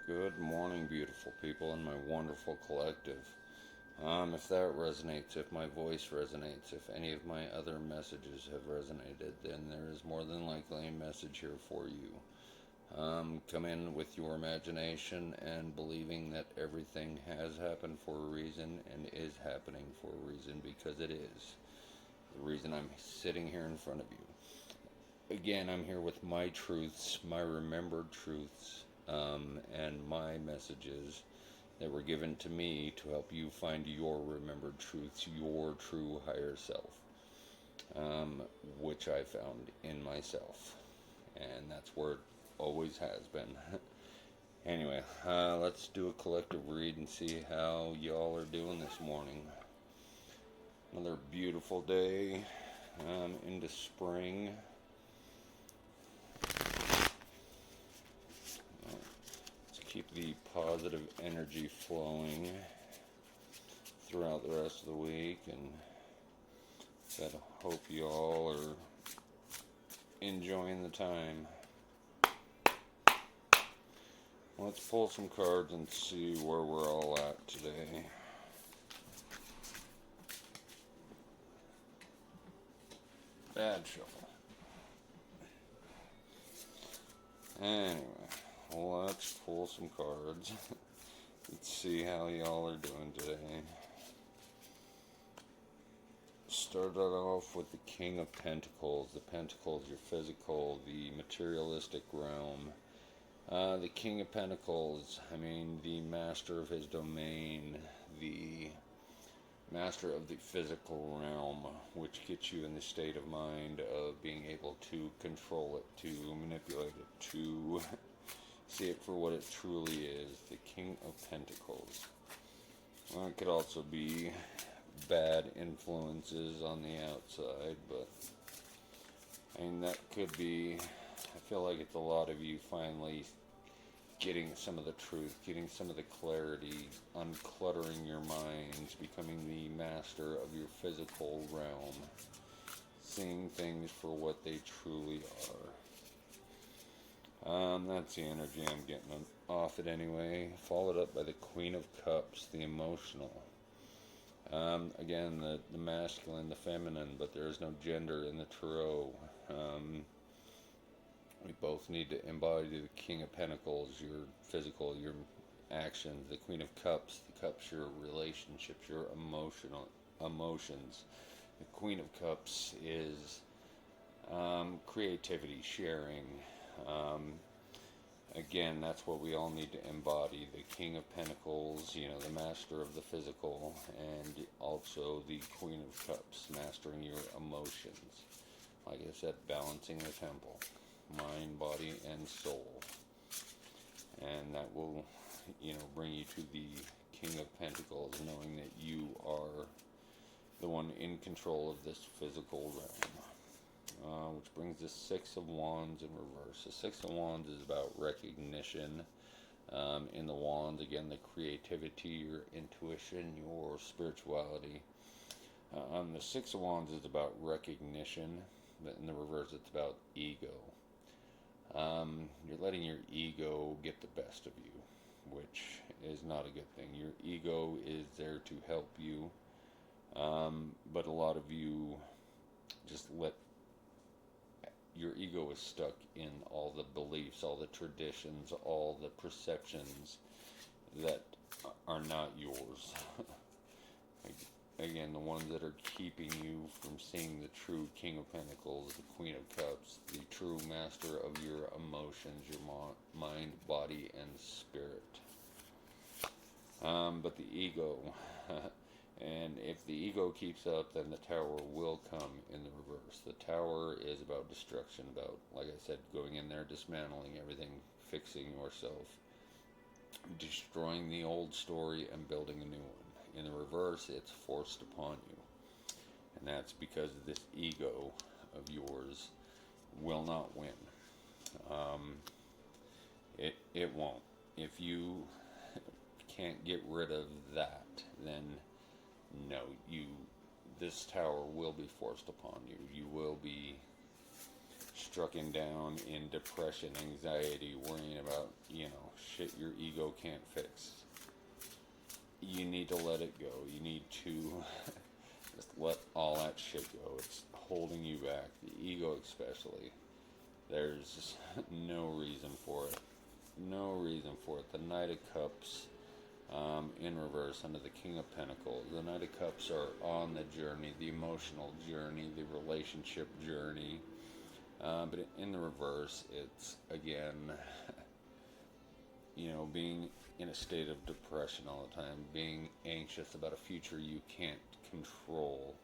Good morning, beautiful people in my wonderful collective. If that resonates, if my voice resonates, if any of my other messages have resonated, then there is more than likely a message here for you. Come in with your imagination and believing that everything has happened for a reason and is happening for a reason because it is. The reason I'm sitting here in front of you. Again, I'm here with my truths, my remembered truths, and my messages that were given to me to help you find your remembered truths, your true higher self, which I found in myself. And that's where it always has been. Anyway, let's do a collective read and see how y'all are doing this morning. Another beautiful day into spring. Let's keep the positive energy flowing throughout the rest of the week, and I hope you all are enjoying the time. Let's pull some cards and see where we're all at today. Bad shuffle. Anyway, let's pull some cards. Let's see how y'all are doing today. Started off with the King of Pentacles. The Pentacles, your physical, the materialistic realm. The King of Pentacles, the master of his domain, the master of the physical realm, which gets you in the state of mind of being able to control it, to manipulate it, to see it for what it truly is. The King of Pentacles. Well, it could also be bad influences on the outside, but that could be, I feel like it's a lot of you finally getting some of the truth, getting some of the clarity, uncluttering your minds, becoming the master of your physical realm, seeing things for what they truly are. That's the energy I'm getting off it anyway. Followed up by the Queen of Cups, the emotional. Again, the masculine, the feminine, but there is no gender in the tarot. We both need to embody the King of Pentacles, your physical, your actions. The Queen of Cups, the cups, your relationships, your emotions. The Queen of Cups is creativity, sharing. Again, that's what we all need to embody. The King of Pentacles, the master of the physical, and also the Queen of Cups, mastering your emotions. Like I said, balancing the temple, mind, body, and soul. And that will, bring you to the King of Pentacles, knowing that you are the one in control of this physical realm. Which brings the Six of Wands in reverse. The Six of Wands is about recognition. In the Wands, again, the creativity, your intuition, your spirituality. The Six of Wands is about recognition, but in the reverse, it's about ego. You're letting your ego get the best of you, which is not a good thing. Your ego is there to help you, but a lot of you just let your ego is stuck in all the beliefs, all the traditions, all the perceptions that are not yours. Again, the ones that are keeping you from seeing the true King of Pentacles, the Queen of Cups, the true master of your emotions, your mind, body, and spirit. But the ego, and if the ego keeps up, then the Tower will come in the reverse. The Tower is about destruction, about, like I said, going in there, dismantling everything, fixing yourself, destroying the old story and building a new one. In the reverse, it's forced upon you. And that's because this ego of yours will not win. It won't. If you can't get rid of that, then no, this tower will be forced upon you. You will be stricken down in depression, anxiety, worrying about, shit your ego can't fix. You need to let it go. You need to just let all that shit go. It's holding you back, the ego especially. There's no reason for it. No reason for it. The Knight of Cups in reverse under the King of Pentacles. The Knight of Cups are on the journey, the emotional journey, the relationship journey. But in the reverse, it's, again, being in a state of depression all the time, being anxious about a future you can't control,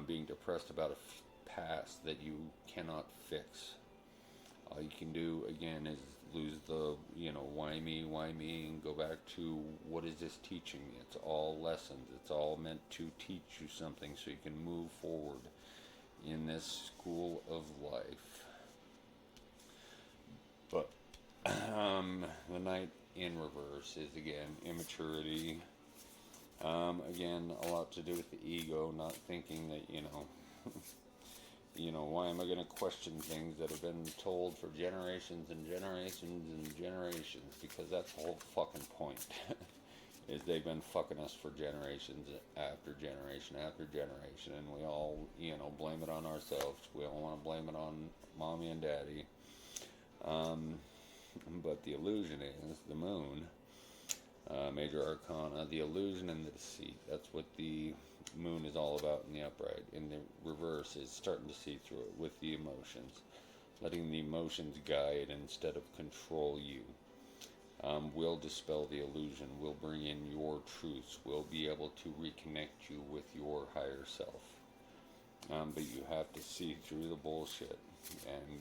being depressed about a past that you cannot fix. All you can do, again, is lose the, why me, and go back to, what is this teaching me? It's all lessons. It's all meant to teach you something so you can move forward in this school of life. But the Knight in reverse is, again, immaturity. Again, a lot to do with the ego, not thinking that, why am I going to question things that have been told for generations and generations and generations? Because that's the whole fucking point. Is they've been fucking us for generations after generation after generation, and we all, blame it on ourselves. We all want to blame it on mommy and daddy. But the illusion is the moon, major arcana, the illusion and the deceit. That's what the moon is all about in the upright. In the reverse is starting to see through it with the emotions, letting the emotions guide instead of control you. Will dispel the illusion, will bring in your truths, will be able to reconnect you with your higher self. But you have to see through the bullshit, and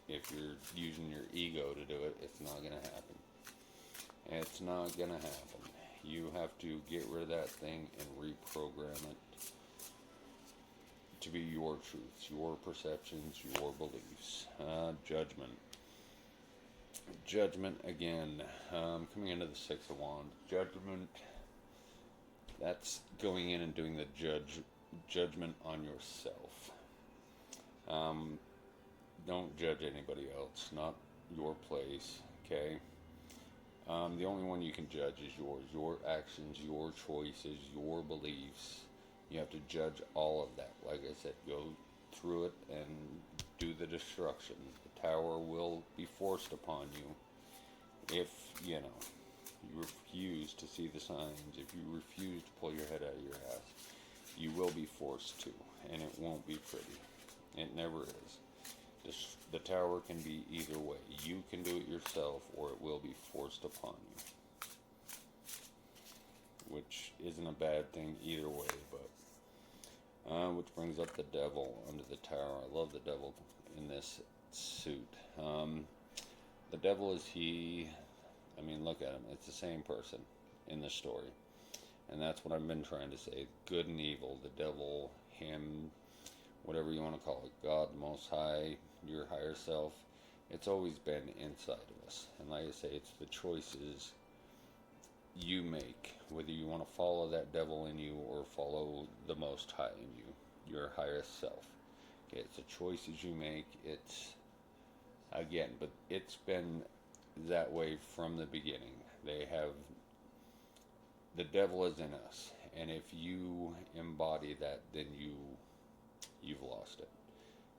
if you're using your ego to do it, it's not going to happen. It's not going to happen. You have to get rid of that thing and reprogram it to be your truths, your perceptions, your beliefs. Judgment. Judgment, again, coming into the Six of Wands. Judgment, that's going in and doing the judgment on yourself. Don't judge anybody else, not your place, okay? The only one you can judge is yours, your actions, your choices, your beliefs. You have to judge all of that. Like I said, go through it and do the destruction. The tower will be forced upon you if, you refuse to see the signs, if you refuse to pull your head out of your ass. You will be forced to, and it won't be pretty. It never is. The tower can be either way. You can do it yourself, or it will be forced upon you. Which isn't a bad thing either way, but which brings up the devil under the tower. I love the devil in this suit. The devil is look at him. It's the same person in the story. And that's what I've been trying to say. Good and evil, the devil, him, whatever you want to call it, God, the Most High, your higher self. It's always been inside of us. And like I say, it's the choices you make, whether you want to follow that devil in you or follow the Most High in you, your highest self. Okay, it's the choices you make. It's, again, but it's been that way from the beginning. The devil is in us, and if you embody that, then you've lost it.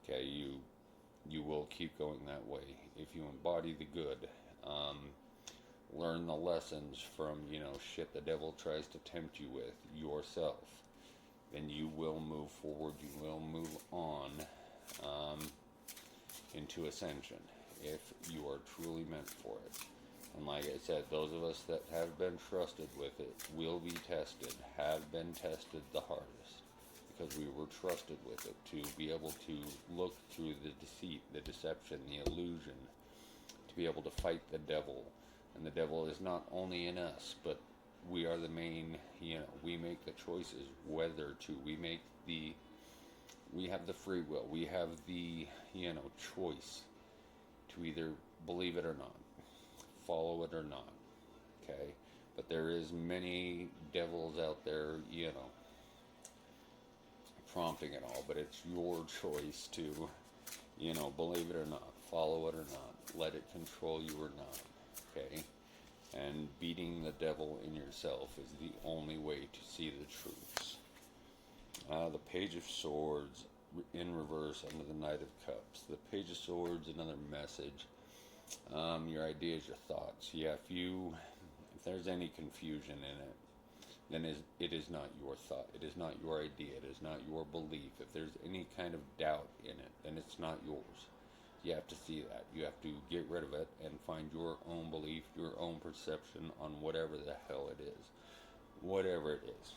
Okay, you will keep going that way. If you embody the good, learn the lessons from, shit the devil tries to tempt you with yourself, then you will move forward, you will move on into ascension, if you are truly meant for it. And like I said, those of us that have been trusted with it will be tested, have been tested the hardest, because we were trusted with it to be able to look through the deceit, the deception, the illusion, to be able to fight the devil. And the devil is not only in us, but we are the main, we make the choices whether to. We have the free will. We have the, choice to either believe it or not, follow it or not, okay? But there is many devils out there, prompting it all, but it's your choice to, believe it or not, follow it or not, let it control you or not. okay? And beating the devil in yourself is the only way to see the truths. The Page of Swords in reverse under the Knight of Cups. The Page of Swords, another message. Your ideas, your thoughts. Yeah, if there's any confusion in it, then it is not your thought. It is not your idea. It is not your belief. If there's any kind of doubt in it, then it's not yours. You have to see that. You have to get rid of it and find your own belief, your own perception on whatever the hell it is. Whatever it is.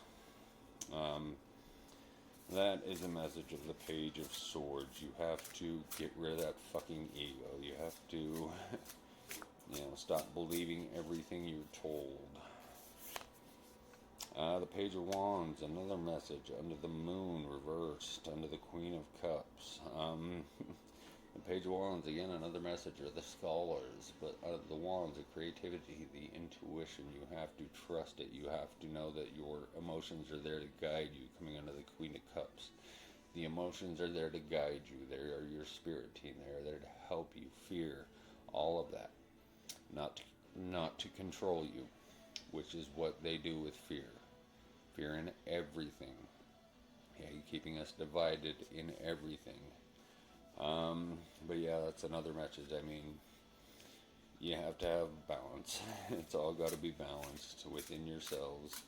That is the message of the Page of Swords. You have to get rid of that fucking ego. You have to, stop believing everything you're told. The Page of Wands, another message. Under the Moon, reversed. Under the Queen of Cups. The Page of Wands, again, another message, are the scholars. But out of the Wands, the creativity, the intuition, you have to trust it. You have to know that your emotions are there to guide you, coming under the Queen of Cups. The emotions are there to guide you. They are your spirit team. They are there to help you. Fear, all of that. Not to control you, which is what they do with fear. Fear in everything. Yeah, keeping us divided in everything. But yeah, that's another message. I mean, you have to have balance. It's all got to be balanced within yourselves.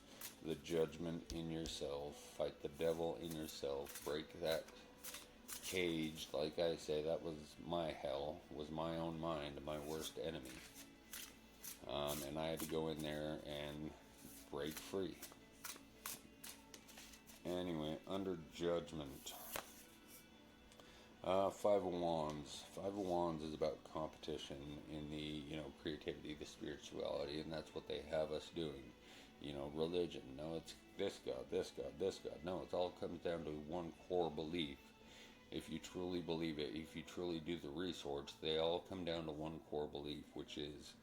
The judgment in yourself. Fight the devil in yourself. Break that cage. Like I say, that was my hell. Was my own mind, my worst enemy. And I had to go in there and break free. Anyway, under judgment. Five of Wands. Five of Wands is about competition in the, creativity, the spirituality, and that's what they have us doing. Religion. No, it's this God, this God, this God. No, it all comes down to one core belief. If you truly believe it, if you truly do the research, they all come down to one core belief, which is,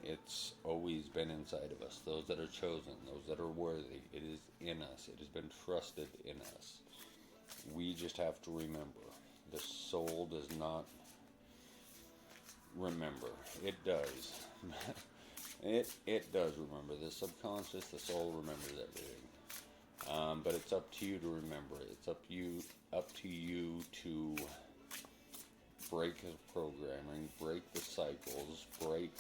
it's always been inside of us. Those that are chosen, those that are worthy, it is in us. It has been trusted in us. We just have to remember. The soul does not remember. It does. It does remember. The subconscious, the soul remembers everything. But it's up to you to remember it. It's up to you to break the programming, break the cycles, break,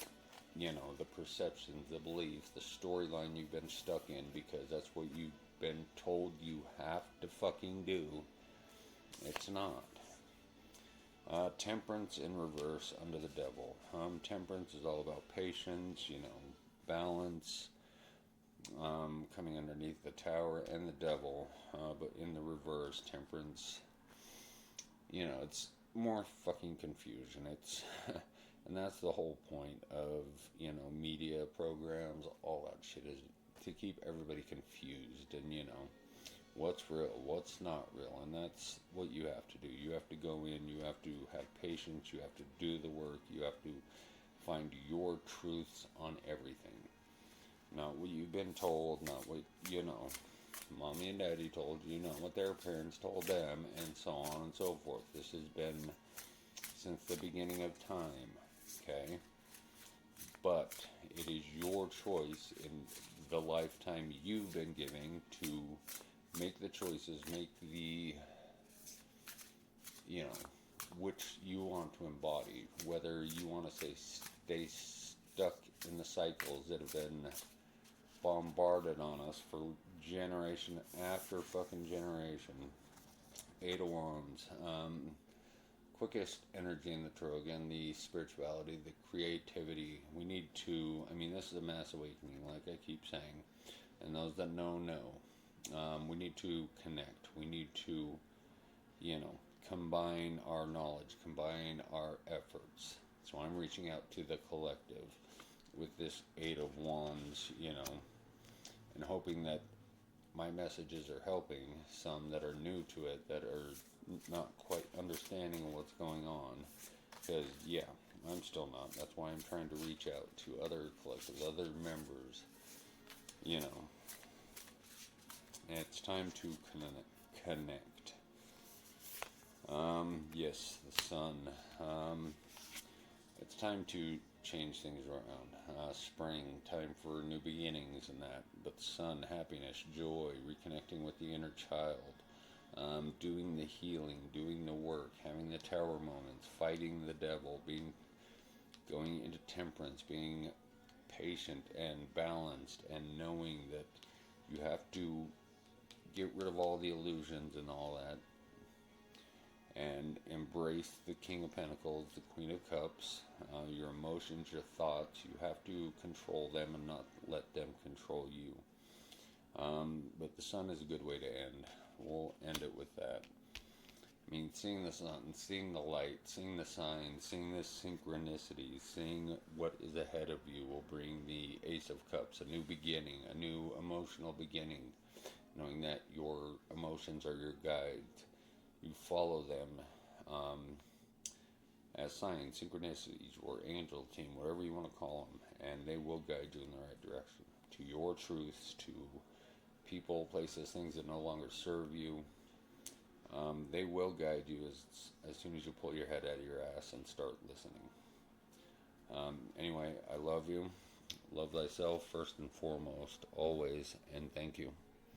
the perceptions, the beliefs, the storyline you've been stuck in, because that's what you've been told you have to fucking do. It's not. Temperance in reverse under the devil. Temperance is all about patience, balance, coming underneath the Tower and the devil, but in the reverse, temperance, it's more fucking confusion. It's, and that's the whole point of, media programs, all that shit, is to keep everybody confused and, what's real, what's not real, and that's what you have to do. You have to go in, you have to have patience, you have to do the work, you have to find your truths on everything. Not what you've been told, not what, mommy and daddy told you, not what their parents told them, and so on and so forth. This has been since the beginning of time, okay? But it is your choice in the lifetime you've been giving to make the choices, make the, which you want to embody, whether you want to stay stuck in the cycles that have been bombarded on us for generation after fucking generation. Eight of Wands. Quickest energy in the tarot, again, the spirituality, the creativity. We need to, this is a mass awakening, like I keep saying, and those that know. We need to connect. We need to, combine our knowledge, combine our efforts. So I'm reaching out to the collective with this Eight of Wands, and hoping that my messages are helping some that are new to it, that are not quite understanding what's going on. Because, I'm still not. That's why I'm trying to reach out to other collectives, other members, It's time to connect. Yes, the Sun. It's time to change things around. Spring, time for new beginnings and that. But the sun, happiness, joy, reconnecting with the inner child, doing the healing, doing the work, having the tower moments, fighting the devil, going into temperance, being patient and balanced, and knowing that you have to get rid of all the illusions and all that, and embrace the King of Pentacles, the Queen of Cups, your emotions, your thoughts. You have to control them and not let them control you. But the sun is a good way to end. We'll end it with that. I mean, seeing the sun, seeing the light, seeing the signs, seeing the synchronicity, seeing what is ahead of you will bring the Ace of Cups, a new beginning, a new emotional beginning, knowing that your emotions are your guides. You follow them as signs, synchronicities, or angel team, whatever you want to call them, and they will guide you in the right direction, to your truths, to people, places, things that no longer serve you. They will guide you as soon as you pull your head out of your ass and start listening. Anyway, I love you. Love thyself first and foremost, always, and thank you.